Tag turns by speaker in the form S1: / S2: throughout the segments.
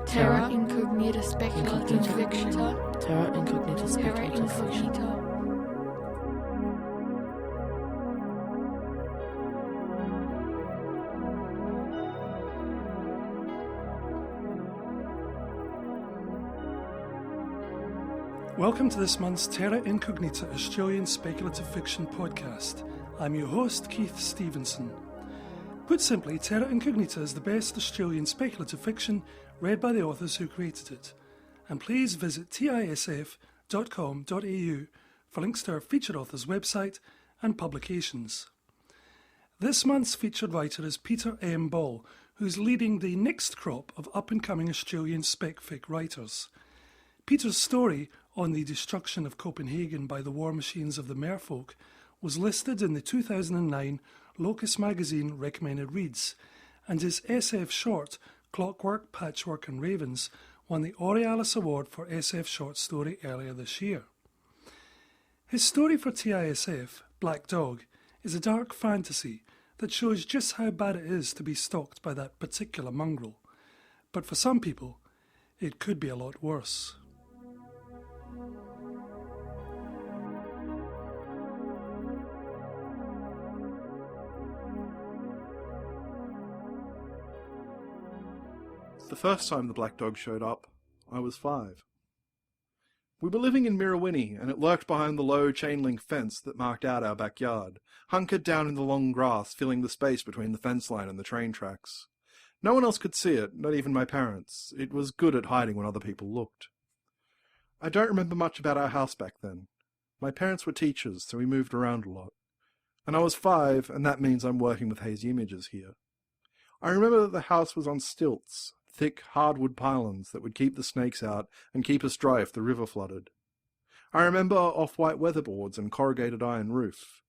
S1: Terra incognita speculative fiction.
S2: Terra incognita speculative fiction.
S3: Welcome to this month's Terra Incognita Australian Speculative Fiction podcast. I'm your host, Keith Stevenson. Put simply, Terra Incognita is the best Australian speculative fiction read by the authors who created it. And please visit tisf.com.au for links to our featured author's website and publications. This month's featured writer is Peter M. Ball, who's leading the next crop of up-and-coming Australian spec-fic writers. Peter's story on the destruction of Copenhagen by the war machines of the merfolk was listed in the 2009 Locus magazine recommended reads, and his SF short Clockwork, Patchwork and Ravens won the Aurealis Award for SF short story earlier this year. His story for TISF, Black Dog, is a dark fantasy that shows just how bad it is to be stalked by that particular mongrel. But for some people, it could be a lot worse.
S4: The first time the black dog showed up, I was 5. We were living in Mirrawinny, and it lurked behind the low chain-link fence that marked out our backyard, hunkered down in the long grass, filling the space between the fence line and the train tracks. No one else could see it, not even my parents. It was good at hiding when other people looked. I don't remember much about our house back then. My parents were teachers, so we moved around a lot. And I was 5, and that means I'm working with hazy images here. I remember that the house was on stilts, thick hardwood pylons that would keep the snakes out and keep us dry if the river flooded. I remember off-white weatherboards and corrugated iron roof.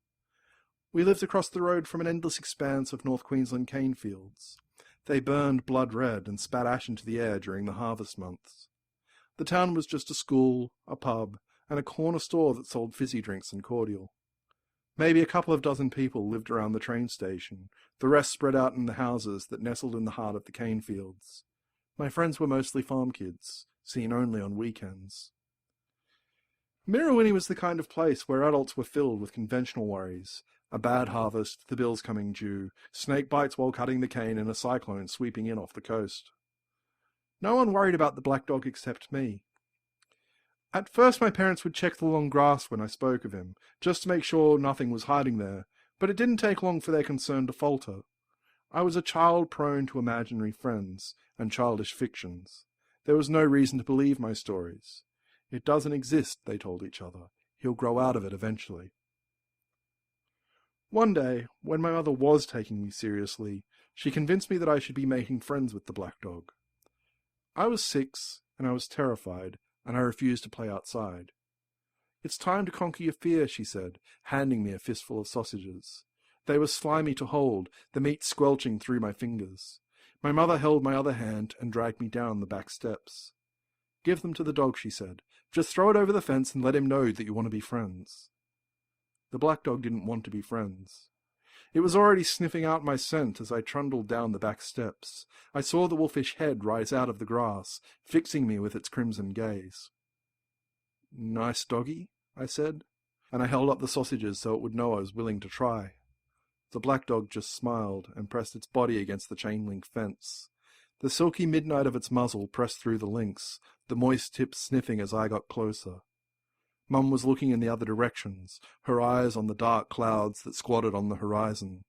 S4: We lived across the road from an endless expanse of North Queensland cane fields. They burned blood red and spat ash into the air during the harvest months. The town was just a school, a pub, and a corner store that sold fizzy drinks and cordial. Maybe a couple of dozen people lived around the train station, the rest spread out in the houses that nestled in the heart of the cane fields. My friends were mostly farm kids, seen only on weekends. Mirrawinny was the kind of place where adults were filled with conventional worries. A bad harvest, the bills coming due, snake bites while cutting the cane and a cyclone sweeping in off the coast. No one worried about the black dog except me. At first my parents would check the long grass when I spoke of him, just to make sure nothing was hiding there, but it didn't take long for their concern to falter. I was a child prone to imaginary friends and childish fictions. There was no reason to believe my stories. It doesn't exist, they told each other. He'll grow out of it eventually. One day, when my mother was taking me seriously, she convinced me that I should be making friends with the black dog. I was 6, and I was terrified, and I refused to play outside. "It's time to conquer your fear," she said, handing me a fistful of sausages. They were slimy to hold, the meat squelching through my fingers. My mother held my other hand and dragged me down the back steps. "Give them to the dog," she said. "Just throw it over the fence and let him know that you want to be friends." The black dog didn't want to be friends. It was already sniffing out my scent as I trundled down the back steps. I saw the wolfish head rise out of the grass, fixing me with its crimson gaze. "Nice doggy," I said, and I held up the sausages so it would know I was willing to try. The black dog just smiled and pressed its body against the chain-link fence. The silky midnight of its muzzle pressed through the links, the moist tips sniffing as I got closer. Mum was looking in the other directions, her eyes on the dark clouds that squatted on the horizon.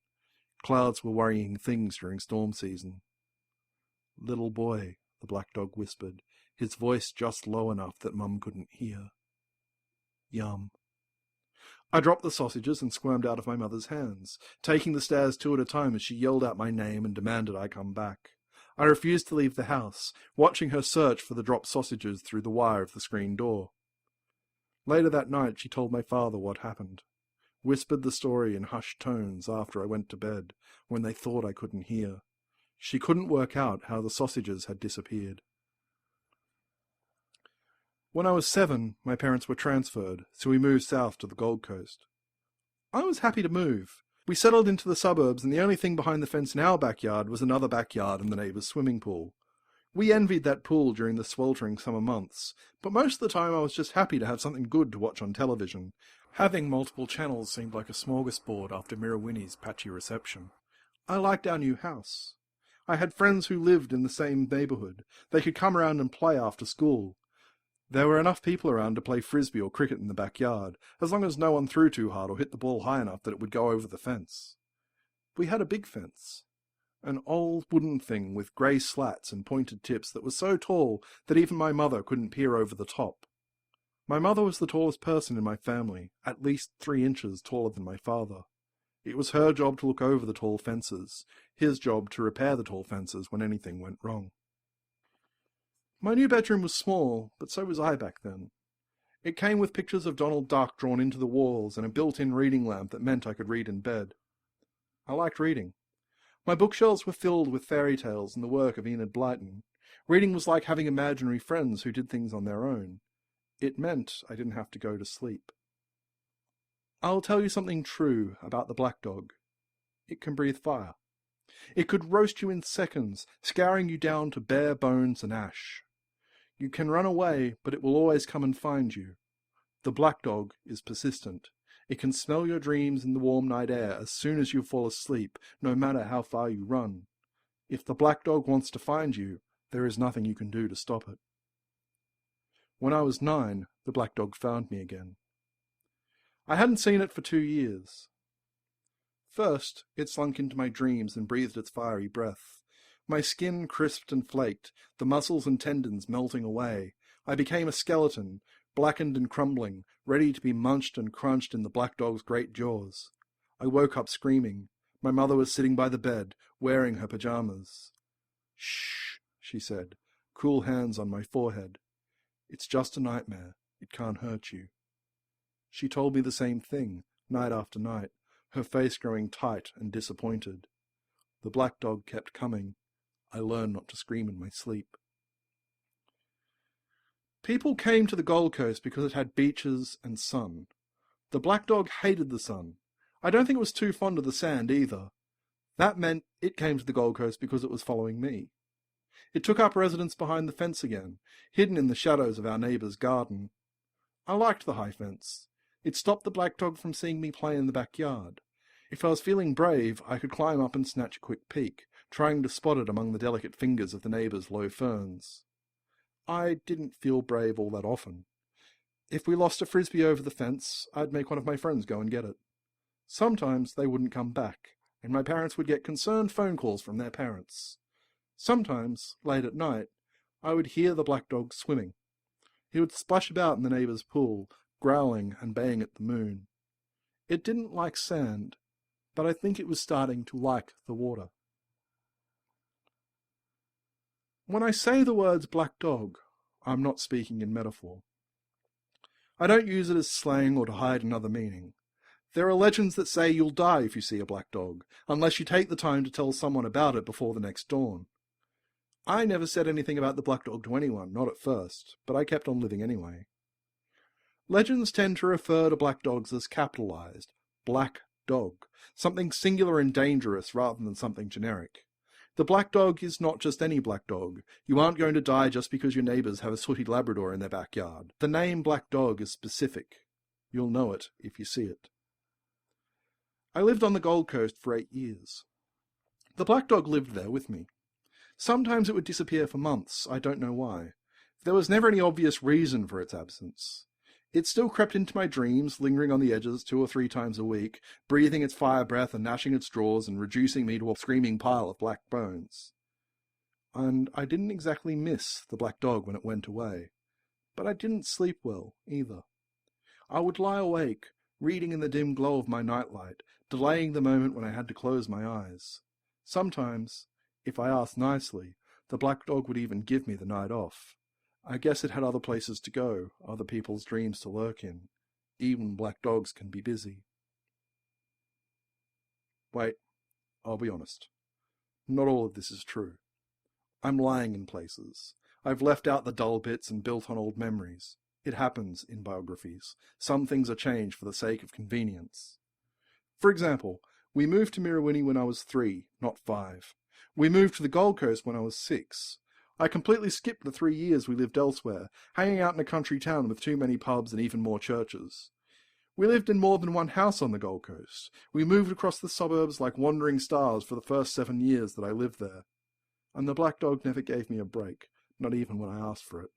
S4: Clouds were worrying things during storm season. "Little boy," the black dog whispered, his voice just low enough that Mum couldn't hear. "Yum." I dropped the sausages and squirmed out of my mother's hands, taking the stairs 2 at a time as she yelled out my name and demanded I come back. I refused to leave the house, watching her search for the dropped sausages through the wire of the screen door. Later that night she told my father what happened, whispered the story in hushed tones after I went to bed, when they thought I couldn't hear. She couldn't work out how the sausages had disappeared. When I was 7, my parents were transferred, so we moved south to the Gold Coast. I was happy to move. We settled into the suburbs, and the only thing behind the fence in our backyard was another backyard and the neighbour's swimming pool. We envied that pool during the sweltering summer months, but most of the time I was just happy to have something good to watch on television. Having multiple channels seemed like a smorgasbord after Mirrorwinnie's patchy reception. I liked our new house. I had friends who lived in the same neighbourhood. They could come around and play after school. There were enough people around to play frisbee or cricket in the backyard, as long as no one threw too hard or hit the ball high enough that it would go over the fence. We had a big fence. An old wooden thing with grey slats and pointed tips that was so tall that even my mother couldn't peer over the top. My mother was the tallest person in my family, at least 3 inches taller than my father. It was her job to look over the tall fences, his job to repair the tall fences when anything went wrong. My new bedroom was small, but so was I back then. It came with pictures of Donald Duck drawn into the walls and a built-in reading lamp that meant I could read in bed. I liked reading. My bookshelves were filled with fairy tales and the work of Enid Blyton. Reading was like having imaginary friends who did things on their own. It meant I didn't have to go to sleep. I'll tell you something true about the black dog. It can breathe fire. It could roast you in seconds, scouring you down to bare bones and ash. You can run away, but it will always come and find you. The black dog is persistent. It can smell your dreams in the warm night air as soon as you fall asleep, no matter how far you run. If the black dog wants to find you, there is nothing you can do to stop it. When I was 9, the black dog found me again. I hadn't seen it for 2 years. First, it slunk into my dreams and breathed its fiery breath. My skin crisped and flaked, the muscles and tendons melting away. I became a skeleton, blackened and crumbling, ready to be munched and crunched in the black dog's great jaws. I woke up screaming. My mother was sitting by the bed, wearing her pajamas. "Shh," she said, cool hands on my forehead. "It's just a nightmare. It can't hurt you." She told me the same thing, night after night, her face growing tight and disappointed. The black dog kept coming. I learned not to scream in my sleep. People came to the Gold Coast because it had beaches and sun. The black dog hated the sun. I don't think it was too fond of the sand either. That meant it came to the Gold Coast because it was following me. It took up residence behind the fence again, hidden in the shadows of our neighbour's garden. I liked the high fence. It stopped the black dog from seeing me play in the backyard. If I was feeling brave, I could climb up and snatch a quick peek, trying to spot it among the delicate fingers of the neighbour's low ferns. I didn't feel brave all that often. If we lost a frisbee over the fence, I'd make one of my friends go and get it. Sometimes they wouldn't come back, and my parents would get concerned phone calls from their parents. Sometimes, late at night, I would hear the black dog swimming. He would splash about in the neighbour's pool, growling and baying at the moon. It didn't like sand, but I think it was starting to like the water. When I say the words black dog, I'm not speaking in metaphor. I don't use it as slang or to hide another meaning. There are legends that say you'll die if you see a black dog, unless you take the time to tell someone about it before the next dawn. I never said anything about the black dog to anyone, not at first, but I kept on living anyway. Legends tend to refer to black dogs as capitalized, black dog, something singular and dangerous rather than something generic. The black dog is not just any black dog. You aren't going to die just because your neighbours have a sooty Labrador in their backyard. The name black dog is specific. You'll know it if you see it. I lived on the Gold Coast for 8 years. The black dog lived there with me. Sometimes it would disappear for months, I don't know why. There was never any obvious reason for its absence. It still crept into my dreams, lingering on the edges 2 or 3 times a week, breathing its fire breath and gnashing its jaws and reducing me to a screaming pile of black bones. And I didn't exactly miss the black dog when it went away. But I didn't sleep well, either. I would lie awake, reading in the dim glow of my nightlight, delaying the moment when I had to close my eyes. Sometimes, if I asked nicely, the black dog would even give me the night off. I guess it had other places to go, other people's dreams to lurk in. Even black dogs can be busy. Wait, I'll be honest. Not all of this is true. I'm lying in places. I've left out the dull bits and built on old memories. It happens in biographies. Some things are changed for the sake of convenience. For example, we moved to Mirrorwinnie when I was 3, not 5. We moved to the Gold Coast when I was 6. I completely skipped the 3 years we lived elsewhere, hanging out in a country town with too many pubs and even more churches. We lived in more than one house on the Gold Coast. We moved across the suburbs like wandering stars for the first 7 years that I lived there. And the black dog never gave me a break, not even when I asked for it.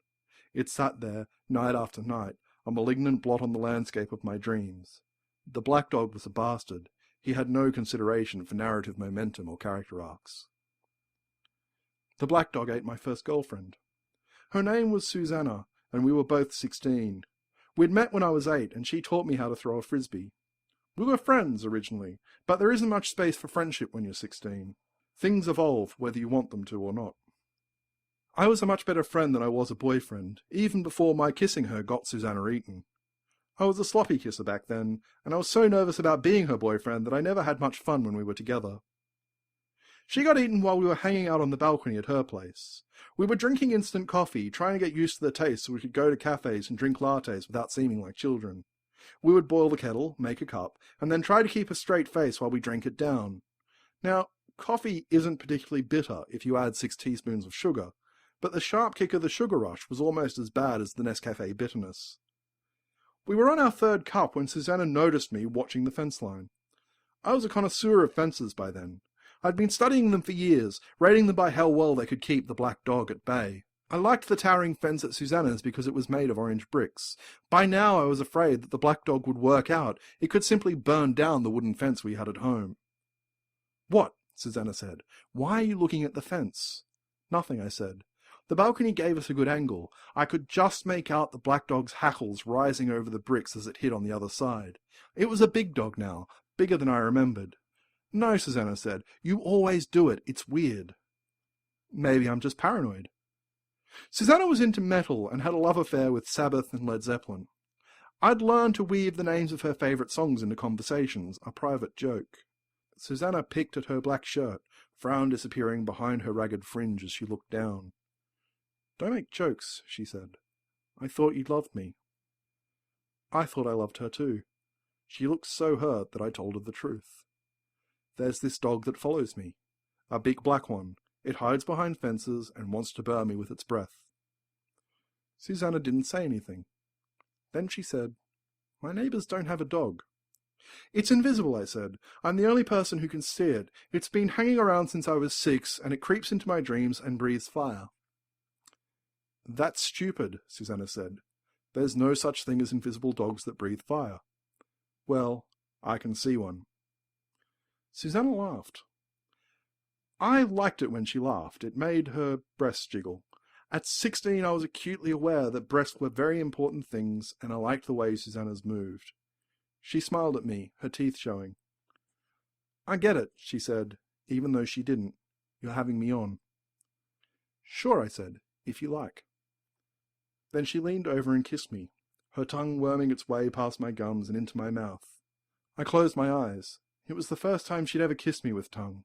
S4: It sat there, night after night, a malignant blot on the landscape of my dreams. The black dog was a bastard. He had no consideration for narrative momentum or character arcs. The black dog ate my first girlfriend. Her name was Susanna, and we were both 16. We'd met when I was 8, and she taught me how to throw a frisbee. We were friends originally, but there isn't much space for friendship when you're 16. Things evolve, whether you want them to or not. I was a much better friend than I was a boyfriend, even before my kissing her got Susanna eaten. I was a sloppy kisser back then, and I was so nervous about being her boyfriend that I never had much fun when we were together. She got eaten while we were hanging out on the balcony at her place. We were drinking instant coffee, trying to get used to the taste so we could go to cafes and drink lattes without seeming like children. We would boil the kettle, make a cup, and then try to keep a straight face while we drank it down. Now, coffee isn't particularly bitter if you add 6 teaspoons of sugar, but the sharp kick of the sugar rush was almost as bad as the Nescafe bitterness. We were on our 3rd cup when Susanna noticed me watching the fence line. I was a connoisseur of fences by then. I'd been studying them for years, rating them by how well they could keep the black dog at bay. I liked the towering fence at Susanna's because it was made of orange bricks. By now I was afraid that the black dog would work out. It could simply burn down the wooden fence we had at home. "What?" Susanna said. "Why are you looking at the fence?" "Nothing," I said. The balcony gave us a good angle. I could just make out the black dog's hackles rising over the bricks as it hit on the other side. It was a big dog now, bigger than I remembered. "No," Susanna said. "You always do it. It's weird." "Maybe I'm just paranoid." Susanna was into metal and had a love affair with Sabbath and Led Zeppelin. I'd learned to weave the names of her favourite songs into conversations, a private joke. Susanna picked at her black shirt, frown disappearing behind her ragged fringe as she looked down. "Don't make jokes," she said. "I thought you'd loved me." I thought I loved her too. She looked so hurt that I told her the truth. "There's this dog that follows me. A big black one. It hides behind fences and wants to burn me with its breath." Susanna didn't say anything. Then she said, "My neighbours don't have a dog." "It's invisible," I said. "I'm the only person who can see it. It's been hanging around since I was 6, and it creeps into my dreams and breathes fire." "That's stupid," Susanna said. "There's no such thing as invisible dogs that breathe fire." "Well, I can see one." Susanna laughed. I liked it when she laughed. It made her breasts jiggle. At 16, I was acutely aware that breasts were very important things, and I liked the way Susanna's moved. She smiled at me, her teeth showing. "I get it," she said, even though she didn't. "You're having me on." "Sure," I said, "if you like." Then she leaned over and kissed me, her tongue worming its way past my gums and into my mouth. I closed my eyes. It was the first time she'd ever kissed me with tongue.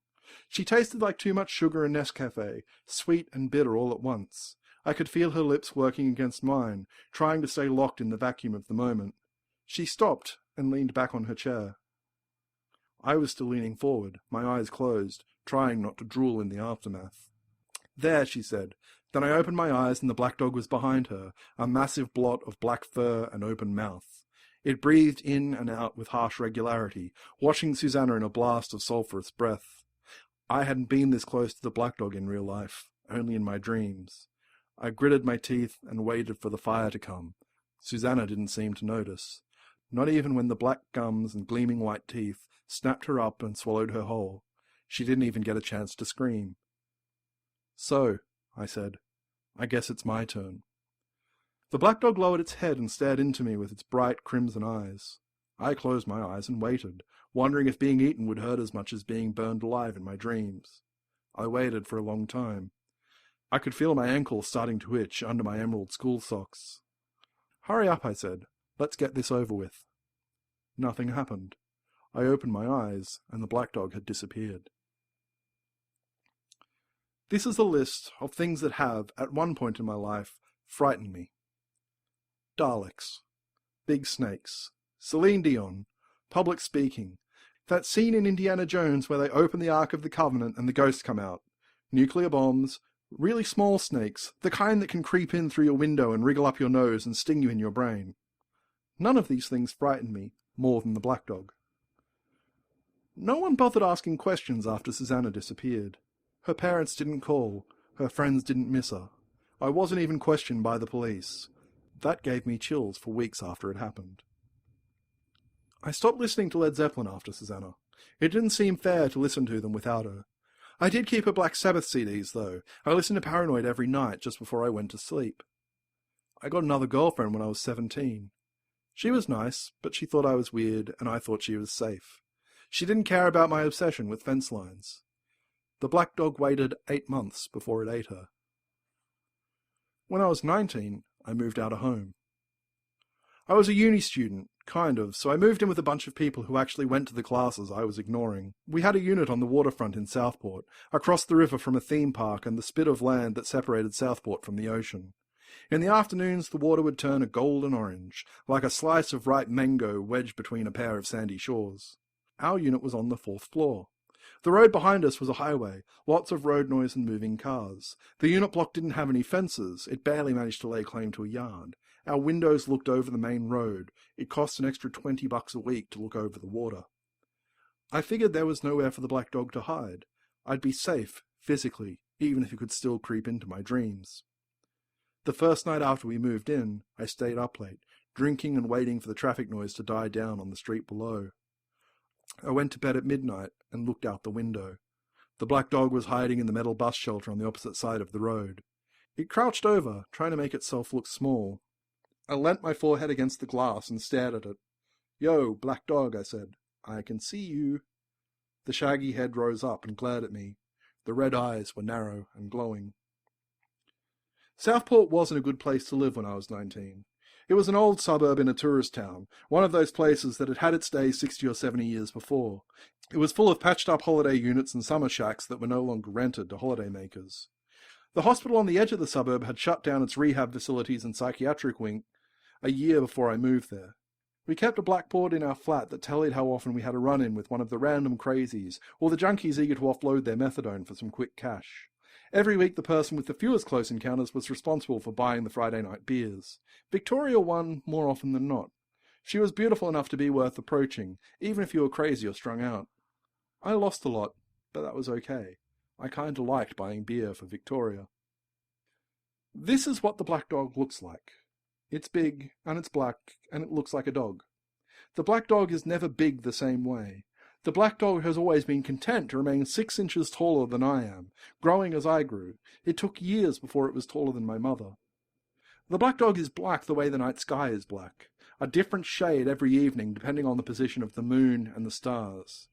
S4: She tasted like too much sugar and Nescafe, sweet and bitter all at once. I could feel her lips working against mine, trying to stay locked in the vacuum of the moment. She stopped and leaned back on her chair. I was still leaning forward, my eyes closed, trying not to drool in the aftermath. "There," she said. Then I opened my eyes and the black dog was behind her, a massive blot of black fur and open mouth. It breathed in and out with harsh regularity, watching Susanna in a blast of sulphurous breath. I hadn't been this close to the black dog in real life, only in my dreams. I gritted my teeth and waited for the fire to come. Susanna didn't seem to notice. Not even when the black gums and gleaming white teeth snapped her up and swallowed her whole. She didn't even get a chance to scream. "So," I said, "I guess it's my turn." The black dog lowered its head and stared into me with its bright crimson eyes. I closed my eyes and waited, wondering if being eaten would hurt as much as being burned alive in my dreams. I waited for a long time. I could feel my ankles starting to itch under my emerald school socks. "Hurry up," I said. "Let's get this over with." Nothing happened. I opened my eyes, and the black dog had disappeared. This is a list of things that have, at one point in my life, frightened me. Daleks. Big snakes. Celine Dion. Public speaking. That scene in Indiana Jones where they open the Ark of the Covenant and the ghosts come out. Nuclear bombs. Really small snakes, the kind that can creep in through your window and wriggle up your nose and sting you in your brain. None of these things frightened me more than the black dog. No one bothered asking questions after Susanna disappeared. Her parents didn't call. Her friends didn't miss her. I wasn't even questioned by the police. That gave me chills for weeks after it happened. I stopped listening to Led Zeppelin after Susanna. It didn't seem fair to listen to them without her. I did keep her Black Sabbath CDs, though. I listened to Paranoid every night just before I went to sleep. I got another girlfriend when I was 17. She was nice, but she thought I was weird, and I thought she was safe. She didn't care about my obsession with fence lines. The black dog waited 8 months before it ate her. When I was 19, I moved out of home. I was a uni student, kind of, so I moved in with a bunch of people who actually went to the classes I was ignoring. We had a unit on the waterfront in Southport, across the river from a theme park and the spit of land that separated Southport from the ocean. In the afternoons, the water would turn a golden orange, like a slice of ripe mango wedged between a pair of sandy shores. Our unit was on the 4th floor. The road behind us was a highway, lots of road noise and moving cars. The unit block didn't have any fences, it barely managed to lay claim to a yard. Our windows looked over the main road. It cost an extra $20 a week to look over the water. I figured there was nowhere for the black dog to hide. I'd be safe, physically, even if it could still creep into my dreams. The first night after we moved in, I stayed up late, drinking and waiting for the traffic noise to die down on the street below. I went to bed at midnight and looked out the window. The black dog was hiding in the metal bus shelter on the opposite side of the road. It crouched over, trying to make itself look small. I leant my forehead against the glass and stared at it. "Yo, black dog," I said. "I can see you." The shaggy head rose up and glared at me. The red eyes were narrow and glowing. Southport wasn't a good place to live when I was 19. It was an old suburb in a tourist town, one of those places that had had its day 60 or 70 years before. It was full of patched-up holiday units and summer shacks that were no longer rented to holidaymakers. The hospital on the edge of the suburb had shut down its rehab facilities and psychiatric wing a year before I moved there. We kept a blackboard in our flat that tallied how often we had a run-in with one of the random crazies, or the junkies eager to offload their methadone for some quick cash. Every week the person with the fewest close encounters was responsible for buying the Friday night beers. Victoria won more often than not. She was beautiful enough to be worth approaching, even if you were crazy or strung out. I lost a lot, but that was okay. I kinda liked buying beer for Victoria. This is what the black dog looks like. It's big, and it's black, and it looks like a dog. The black dog is never big the same way. The black dog has always been content to remain 6 inches taller than I am, growing as I grew. It took years before it was taller than my mother. The black dog is black the way the night sky is black, a different shade every evening depending on the position of the moon and the stars.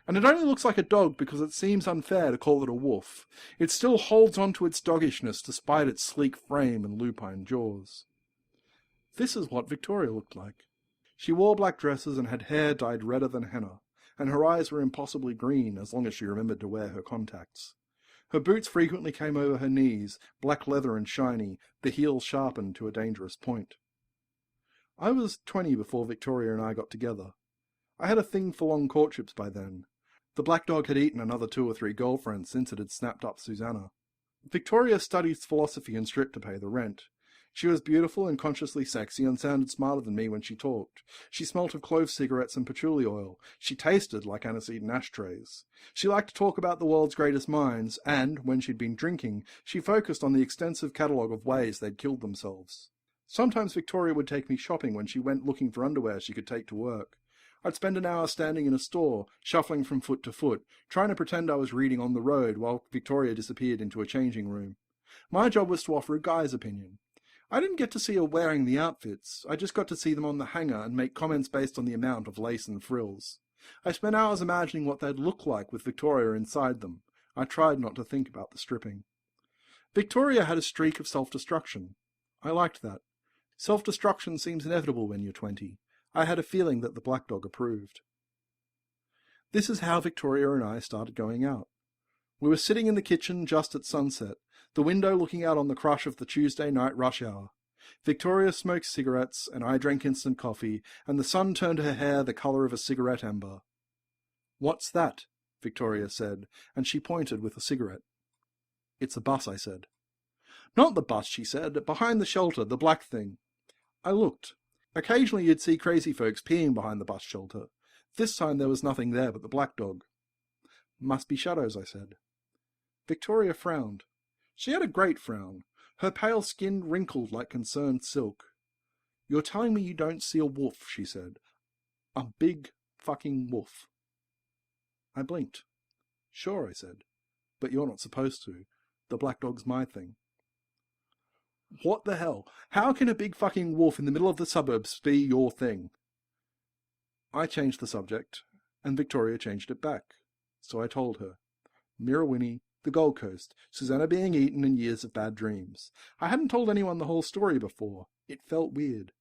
S4: And it only looks like a dog because it seems unfair to call it a wolf. It still holds on to its doggishness despite its sleek frame and lupine jaws. This is what Victoria looked like. She wore black dresses and had hair dyed redder than henna, and her eyes were impossibly green as long as she remembered to wear her contacts. Her boots frequently came over her knees, black leather and shiny, the heels sharpened to a dangerous point. I was 20 before Victoria and I got together. I had a thing for long courtships by then. The black dog had eaten another 2 or 3 girlfriends since it had snapped up Susanna. Victoria studied philosophy and stripped to pay the rent. She was beautiful and consciously sexy and sounded smarter than me when she talked. She smelt of clove cigarettes and patchouli oil. She tasted like aniseed in ashtrays. She liked to talk about the world's greatest minds, and, when she'd been drinking, she focused on the extensive catalogue of ways they'd killed themselves. Sometimes Victoria would take me shopping when she went looking for underwear she could take to work. I'd spend an hour standing in a store, shuffling from foot to foot, trying to pretend I was reading on the road while Victoria disappeared into a changing room. My job was to offer a guy's opinion. I didn't get to see her wearing the outfits, I just got to see them on the hanger and make comments based on the amount of lace and frills. I spent hours imagining what they'd look like with Victoria inside them. I tried not to think about the stripping. Victoria had a streak of self-destruction. I liked that. Self-destruction seems inevitable when you're 20. I had a feeling that the black dog approved. This is how Victoria and I started going out. We were sitting in the kitchen just at sunset, the window looking out on the crush of the Tuesday night rush hour. Victoria smoked cigarettes, and I drank instant coffee, and the sun turned her hair the colour of a cigarette ember. "What's that?" Victoria said, and she pointed with a cigarette. It's a bus, I said. Not the bus, she said. Behind the shelter, the black thing. I looked. Occasionally you'd see crazy folks peeing behind the bus shelter. This time there was nothing there but the black dog. Must be shadows, I said. Victoria frowned. She had a great frown. Her pale skin wrinkled like concerned silk. You're telling me you don't see a wolf, she said. A big fucking wolf. I blinked. Sure, I said. But you're not supposed to. The black dog's my thing. What the hell? How can a big fucking wolf in the middle of the suburbs be your thing? I changed the subject, and Victoria changed it back. So I told her. Mirrawinny, the Gold Coast, Susanna being eaten, and years of bad dreams. I hadn't told anyone the whole story before. It felt weird.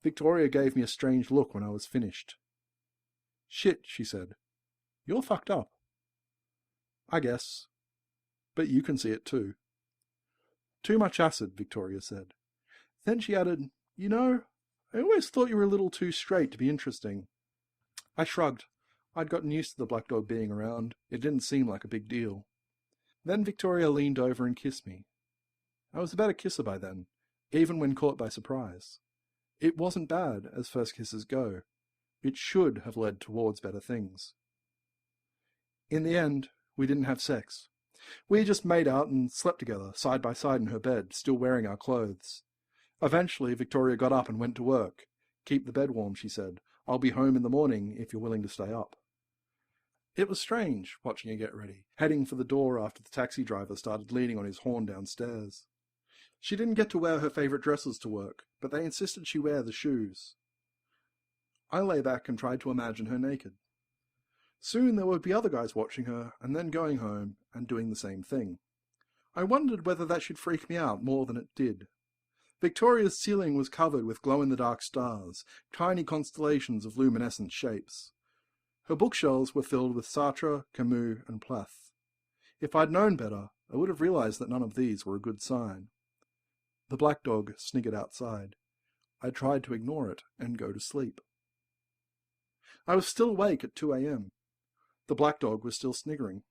S4: Victoria gave me a strange look when I was finished. Shit, she said. You're fucked up. I guess. But you can see it too. Too much acid, Victoria said. Then she added, You know, I always thought you were a little too straight to be interesting. I shrugged. I'd gotten used to the black dog being around. It didn't seem like a big deal. Then Victoria leaned over and kissed me. I was a better kisser by then, even when caught by surprise. It wasn't bad, as first kisses go. It should have led towards better things. In the end, we didn't have sex. We just made out and slept together, side by side in her bed, still wearing our clothes. Eventually, Victoria got up and went to work. Keep the bed warm, she said. I'll be home in the morning if you're willing to stay up. It was strange, watching her get ready, heading for the door after the taxi driver started leaning on his horn downstairs. She didn't get to wear her favourite dresses to work, but they insisted she wear the shoes. I lay back and tried to imagine her naked. Soon there would be other guys watching her, and then going home and doing the same thing. I wondered whether that should freak me out more than it did. Victoria's ceiling was covered with glow-in-the-dark stars, tiny constellations of luminescent shapes. Her bookshelves were filled with Sartre, Camus, and Plath. If I'd known better, I would have realized that none of these were a good sign. The black dog sniggered outside. I tried to ignore it and go to sleep. I was still awake at 2 a.m. The black dog was still sniggering.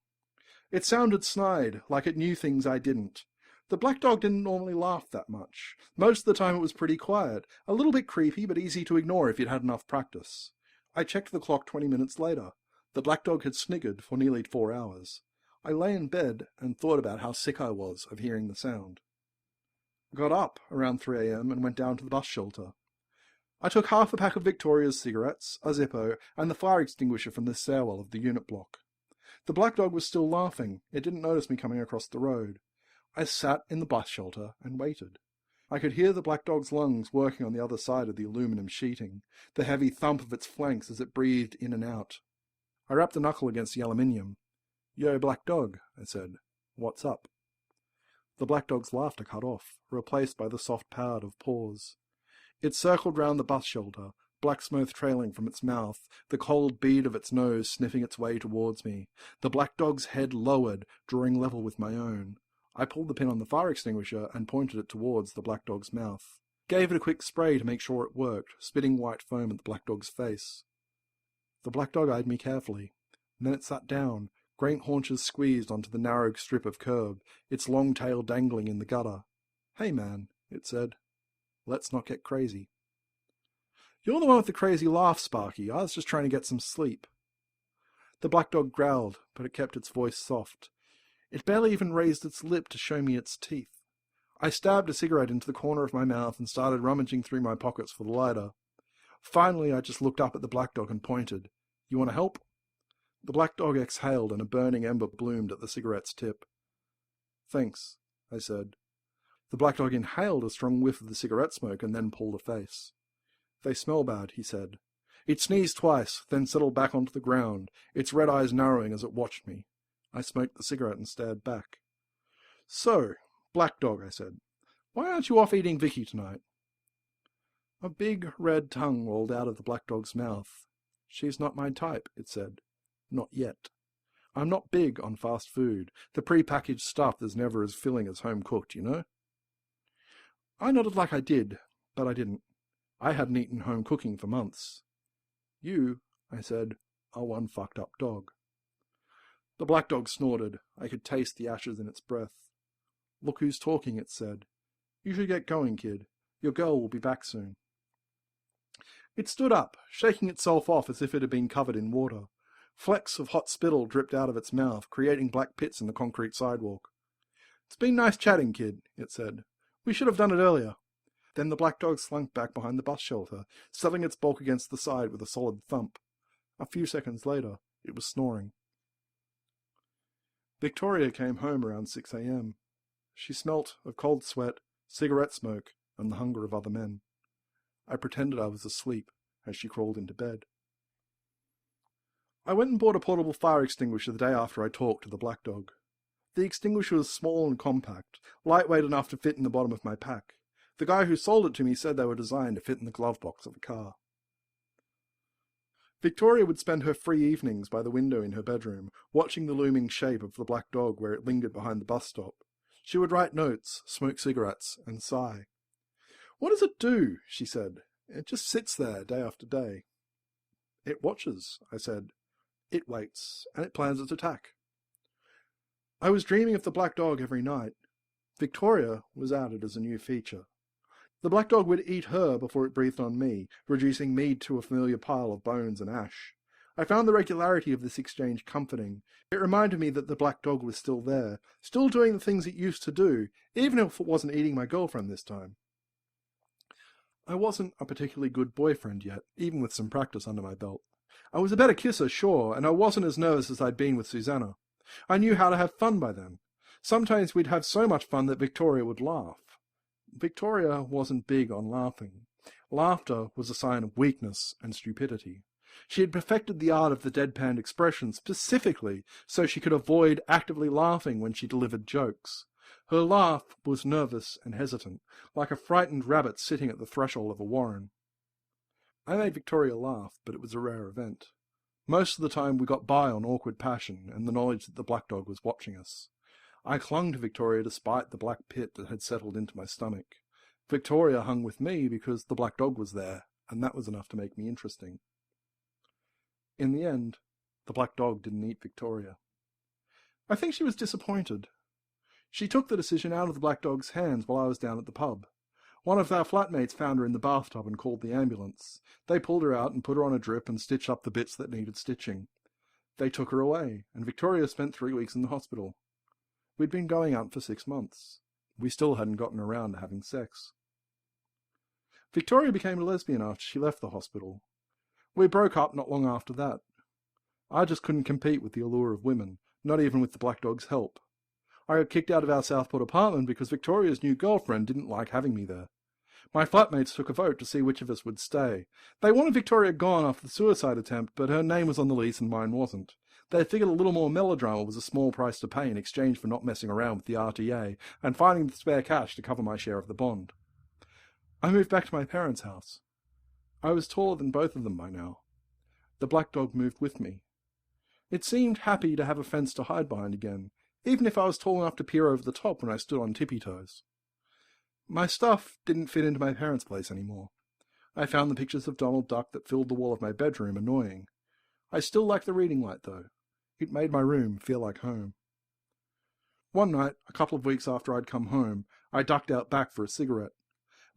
S4: It sounded snide, like it knew things I didn't. The black dog didn't normally laugh that much. Most of the time it was pretty quiet, a little bit creepy but easy to ignore if you'd had enough practice. I checked the clock 20 minutes later. The black dog had sniggered for nearly 4 hours. I lay in bed and thought about how sick I was of hearing the sound. I got up around 3 a.m. and went down to the bus shelter. I took half a pack of Victoria's cigarettes, a Zippo, and the fire extinguisher from the stairwell of the unit block. The black dog was still laughing. It didn't notice me coming across the road. I sat in the bus shelter and waited. I could hear the black dog's lungs working on the other side of the aluminum sheeting, the heavy thump of its flanks as it breathed in and out. I rapped a knuckle against the aluminium. Yo, black dog, I said. What's up? The black dog's laughter cut off, replaced by the soft pout of paws. It circled round the bus shelter, black smoke trailing from its mouth, the cold bead of its nose sniffing its way towards me. The black dog's head lowered, drawing level with my own. I pulled the pin on the fire extinguisher and pointed it towards the black dog's mouth. Gave it a quick spray to make sure it worked, spitting white foam at the black dog's face. The black dog eyed me carefully. Then it sat down, great haunches squeezed onto the narrow strip of curb, its long tail dangling in the gutter. Hey man, it said. Let's not get crazy. You're the one with the crazy laugh, Sparky. I was just trying to get some sleep. The black dog growled, but it kept its voice soft. It barely even raised its lip to show me its teeth. I stabbed a cigarette into the corner of my mouth and started rummaging through my pockets for the lighter. Finally, I just looked up at the black dog and pointed. You want to help? The black dog exhaled and a burning ember bloomed at the cigarette's tip. Thanks, I said. The black dog inhaled a strong whiff of the cigarette smoke and then pulled a face. They smell bad, he said. It sneezed twice, then settled back onto the ground, its red eyes narrowing as it watched me. I smoked the cigarette and stared back. So, black dog, I said, why aren't you off eating Vicky tonight? A big red tongue rolled out of the black dog's mouth. She's not my type, it said. Not yet. I'm not big on fast food. The pre-packaged stuff is never as filling as home-cooked, you know? I nodded like I did, but I didn't. I hadn't eaten home cooking for months. You, I said, are one fucked up dog. The black dog snorted. I could taste the ashes in its breath. Look who's talking, it said. You should get going, kid. Your girl will be back soon. It stood up, shaking itself off as if it had been covered in water. Flecks of hot spittle dripped out of its mouth, creating black pits in the concrete sidewalk. It's been nice chatting, kid, it said. We should have done it earlier. Then the black dog slunk back behind the bus shelter, settling its bulk against the side with a solid thump. A few seconds later, it was snoring. Victoria came home around 6 a.m. She smelt of cold sweat, cigarette smoke, and the hunger of other men. I pretended I was asleep as she crawled into bed. I went and bought a portable fire extinguisher the day after I talked to the black dog. The extinguisher was small and compact, lightweight enough to fit in the bottom of my pack. The guy who sold it to me said they were designed to fit in the glove box of a car. Victoria would spend her free evenings by the window in her bedroom, watching the looming shape of the black dog where it lingered behind the bus stop. She would write notes, smoke cigarettes, and sigh. What does it do? She said. It just sits there day after day. It watches, I said. It waits, and it plans its attack. I was dreaming of the black dog every night. Victoria was added as a new feature. The black dog would eat her before it breathed on me, reducing me to a familiar pile of bones and ash. I found the regularity of this exchange comforting. It reminded me that the black dog was still there, still doing the things it used to do, even if it wasn't eating my girlfriend this time. I wasn't a particularly good boyfriend yet, even with some practice under my belt. I was a better kisser, sure, and I wasn't as nervous as I'd been with Susanna. I knew how to have fun by then. Sometimes we'd have so much fun that Victoria would laugh. Victoria wasn't big on laughing. Laughter was a sign of weakness and stupidity. She had perfected the art of the deadpan expression specifically so she could avoid actively laughing when she delivered jokes. Her laugh was nervous and hesitant, like a frightened rabbit sitting at the threshold of a warren. I made Victoria laugh, but it was a rare event. Most of the time we got by on awkward passion and the knowledge that the black dog was watching us. I clung to Victoria despite the black pit that had settled into my stomach. Victoria hung with me because the black dog was there, and that was enough to make me interesting. In the end, the black dog didn't eat Victoria. I think she was disappointed. She took the decision out of the black dog's hands while I was down at the pub. One of our flatmates found her in the bathtub and called the ambulance. They pulled her out and put her on a drip and stitched up the bits that needed stitching. They took her away, and Victoria spent 3 weeks in the hospital. We'd been going out for 6 months. We still hadn't gotten around to having sex. Victoria became a lesbian after she left the hospital. We broke up not long after that. I just couldn't compete with the allure of women, not even with the black dog's help. I got kicked out of our Southport apartment because Victoria's new girlfriend didn't like having me there. My flatmates took a vote to see which of us would stay. They wanted Victoria gone after the suicide attempt, but her name was on the lease and mine wasn't. They figured a little more melodrama was a small price to pay in exchange for not messing around with the RTA and finding the spare cash to cover my share of the bond. I moved back to my parents' house. I was taller than both of them by now. The black dog moved with me. It seemed happy to have a fence to hide behind again, even if I was tall enough to peer over the top when I stood on tippy-toes. My stuff didn't fit into my parents' place anymore. I found the pictures of Donald Duck that filled the wall of my bedroom annoying. I still liked the reading light, though. It made my room feel like home. One night, a couple of weeks after I'd come home, I ducked out back for a cigarette.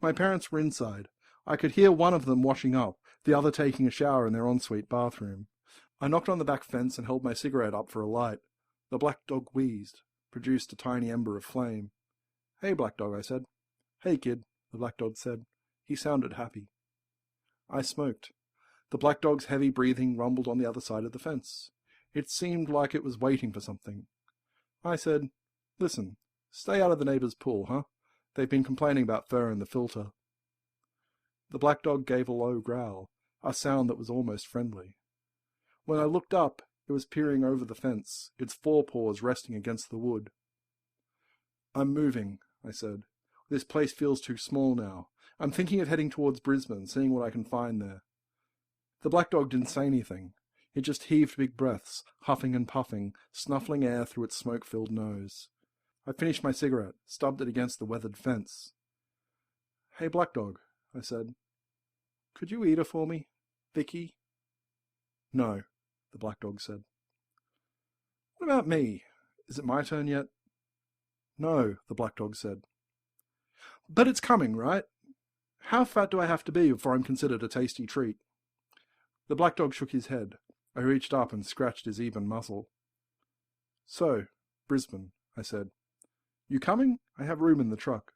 S4: My parents were inside. I could hear one of them washing up, the other taking a shower in their ensuite bathroom. I knocked on the back fence and held my cigarette up for a light. The black dog wheezed, produced a tiny ember of flame. "Hey, black dog," I said. "Hey, kid," the black dog said. He sounded happy. I smoked. The black dog's heavy breathing rumbled on the other side of the fence. It seemed like it was waiting for something. I said, "Listen, stay out of the neighbour's pool, huh? They've been complaining about fur in the filter." The black dog gave a low growl, a sound that was almost friendly. When I looked up, it was peering over the fence, its forepaws resting against the wood. "I'm moving," I said. "This place feels too small now. I'm thinking of heading towards Brisbane, seeing what I can find there." The black dog didn't say anything. It just heaved big breaths, huffing and puffing, snuffling air through its smoke-filled nose. I finished my cigarette, stubbed it against the weathered fence. "Hey, black dog," I said. "Could you eat her for me? Vicky?" "No," the black dog said. "What about me? Is it my turn yet?" No, the black dog said. But it's coming, right? How fat do I have to be before I'm considered a tasty treat? The black dog shook his head. I reached up and scratched his even muzzle. So, Brisbane, I said. You coming? I have room in the truck.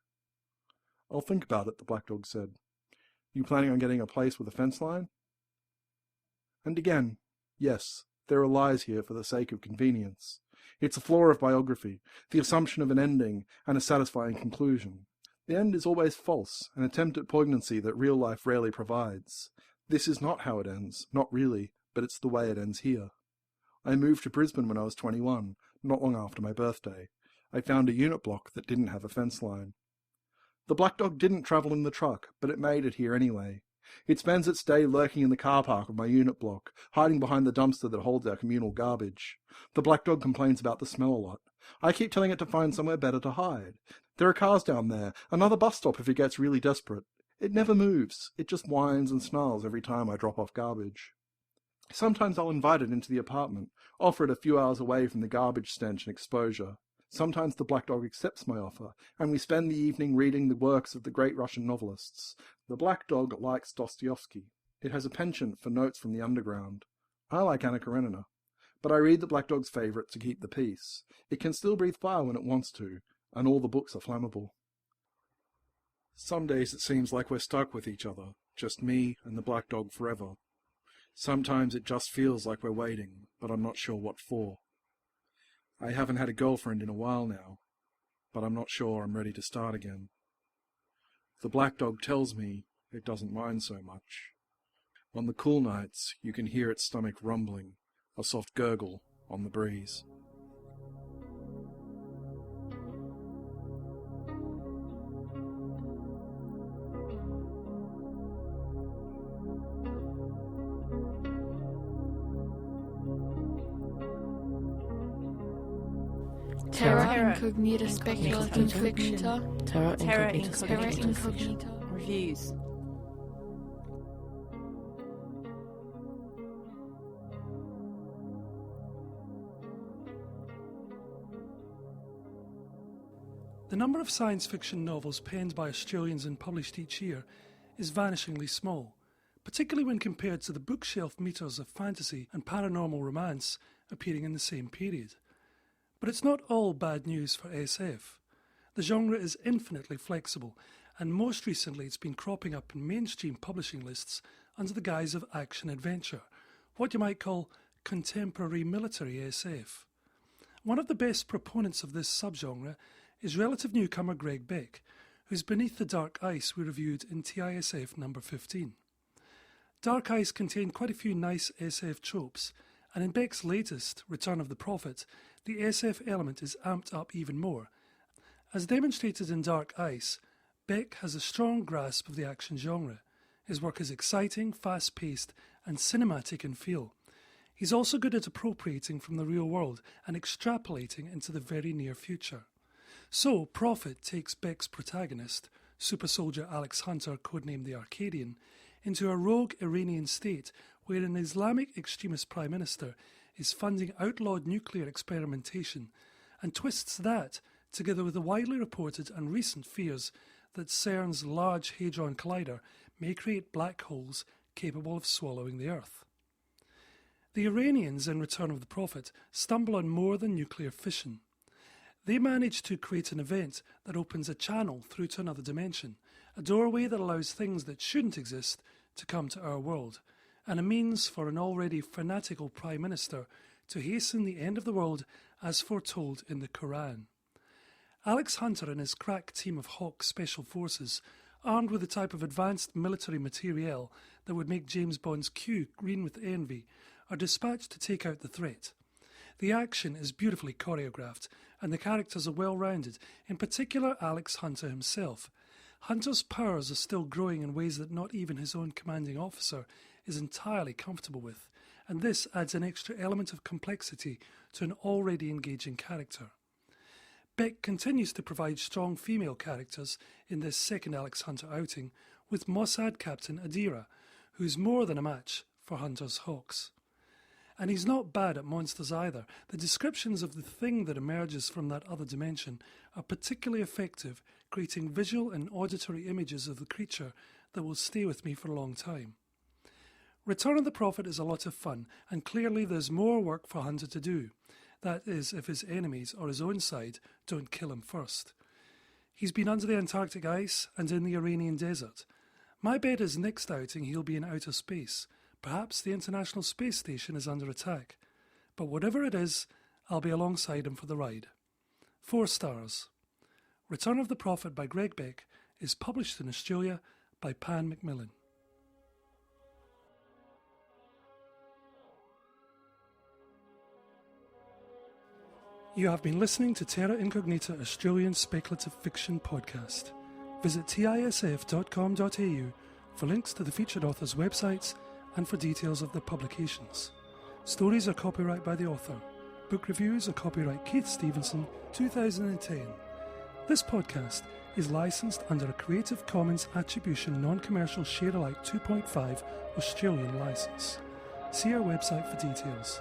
S4: I'll think about it, the black dog said. You planning on getting a place with a fence line? And again, yes, there are lies here for the sake of convenience. It's a flaw of biography, the assumption of an ending and a satisfying conclusion. The end is always false, an attempt at poignancy that real life rarely provides. This is not how it ends, not really, but it's the way it ends here. I moved to Brisbane when I was 21, not long after my birthday. I found a unit block that didn't have a fence line. The black dog didn't travel in the truck, but it made it here anyway. It spends its day lurking in the car park of my unit block, hiding behind the dumpster that holds our communal garbage. The black dog complains about the smell a lot. I keep telling it to find somewhere better to hide. There are cars down there, another bus stop if it gets really desperate. It never moves. It just whines and snarls every time I drop off garbage. Sometimes I'll invite it into the apartment, offer it a few hours away from the garbage stench and exposure. Sometimes the black dog accepts my offer, and we spend the evening reading the works of the great Russian novelists. The black dog likes Dostoevsky. It has a penchant for notes from the underground. I like Anna Karenina, but I read the black dog's favourite to keep the peace. It can still breathe fire when it wants to, and all the books are flammable. Some days it seems like we're stuck with each other, just me and the black dog forever. Sometimes it just feels like we're waiting, but I'm not sure what for. I haven't had a girlfriend in a while now, but I'm not sure I'm ready to start again. The black dog tells me it doesn't mind so much. On the cool nights, you can hear its stomach rumbling, a soft gurgle on the breeze.
S1: Terra incognita speculative fiction.
S2: Terra
S5: Terra
S2: incognita
S1: Terra
S2: speculative fiction.
S1: incognita.
S5: Reviews.
S3: The number of science fiction novels penned by Australians and published each year is vanishingly small, particularly when compared to the bookshelf metres of fantasy and paranormal romance appearing in the same period. But it's not all bad news for SF. The genre is infinitely flexible, and most recently it's been cropping up in mainstream publishing lists under the guise of action-adventure, what you might call contemporary military SF. One of the best proponents of this subgenre is relative newcomer Greg Beck, whose Beneath the Dark Ice we reviewed in TISF number 15. Dark Ice contained quite a few nice SF tropes, and in Beck's latest, Return of the Prophet, the SF element is amped up even more. As demonstrated in Dark Ice, Beck has a strong grasp of the action genre. His work is exciting, fast-paced, and cinematic in feel. He's also good at appropriating from the real world and extrapolating into the very near future. So, Prophet takes Beck's protagonist, super soldier Alex Hunter, codenamed the Arcadian, into a rogue Iranian state where an Islamic extremist prime minister is funding outlawed nuclear experimentation, and twists that together with the widely reported and recent fears that CERN's Large Hadron Collider may create black holes capable of swallowing the Earth. The Iranians in Return of the Prophet stumble on more than nuclear fission. They manage to create an event that opens a channel through to another dimension, a doorway that allows things that shouldn't exist to come to our world, and a means for an already fanatical Prime Minister to hasten the end of the world as foretold in the Quran. Alex Hunter and his crack team of Hawk Special Forces, armed with the type of advanced military materiel that would make James Bond's Q green with envy, are dispatched to take out the threat. The action is beautifully choreographed, and the characters are well-rounded, in particular Alex Hunter himself. Hunter's powers are still growing in ways that not even his own commanding officer is entirely comfortable with, and this adds an extra element of complexity to an already engaging character. Beck continues to provide strong female characters in this second Alex Hunter outing, with Mossad Captain Adira, who's more than a match for Hunter's Hawks. And he's not bad at monsters either. The descriptions of the thing that emerges from that other dimension are particularly effective, creating visual and auditory images of the creature that will stay with me for a long time. Return of the Prophet is a lot of fun, and clearly there's more work for Hunter to do. That is, if his enemies or his own side don't kill him first. He's been under the Antarctic ice and in the Iranian desert. My bet is next outing he'll be in outer space. Perhaps the International Space Station is under attack. But whatever it is, I'll be alongside him for the ride. 4 stars. Return of the Prophet by Greg Beck is published in Australia by Pan Macmillan. You have been listening to Terra Incognita Australian Speculative Fiction Podcast. Visit tisf.com.au for links to the featured authors' websites and for details of their publications. Stories are copyright by the author. Book reviews are copyright Keith Stevenson, 2010. This podcast is licensed under a Creative Commons Attribution Non-Commercial Share-alike 2.5 Australian license. See our website for details.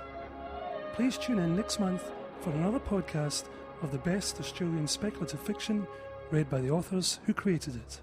S3: Please tune in next month for another podcast of the best Australian speculative fiction read by the authors who created it.